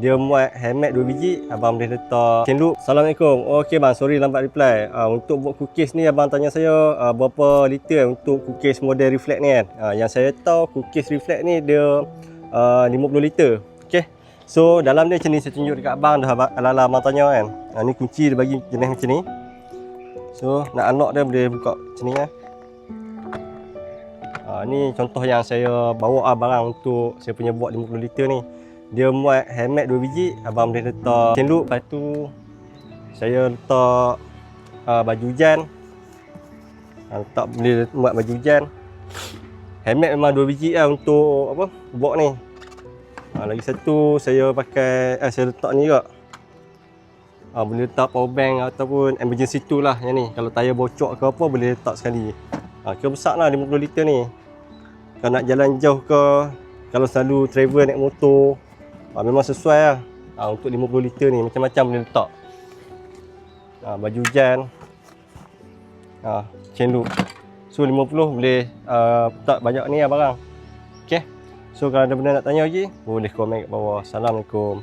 Dia muat handmade 2 biji, abang boleh letak chain loop. Assalamualaikum. Okey bang, sorry lambat reply. Untuk buat cookies ni abang tanya saya berapa liter untuk cookies model reflect ni kan. Yang saya tahu cookies reflect ni dia 50 liter. Okey. So dalam dia macam ni, saya tunjuk dekat abang dah ala-ala abang tanya kan. Ni kunci dia bagi jenis macam ni. So nak unlock dia boleh buka macam ni kan. Ni contoh yang saya bawa barang untuk saya punya buat 50 liter ni. Dia muat handmade 2 biji, abang boleh letak chain loop. Lepas tu saya letak baju hujan. Boleh muat baju hujan. Handmade memang 2 biji lah untuk apa box ni. Lagi satu saya pakai saya letak ni juga. Boleh letak power bank ataupun emergency tool lah yang ni. Kalau tayar bocor ke apa boleh letak sekali. Kira besar lah 50 liter ni. Kalau nak jalan jauh ke, kalau selalu travel naik motor, memang sesuai lah. Untuk 50 liter ni macam-macam boleh letak. Baju hujan, chain loop. So 50 boleh letak banyak ni lah barang. Okay. So kalau ada benda nak tanya lagi, boleh komen kat bawah. Assalamualaikum.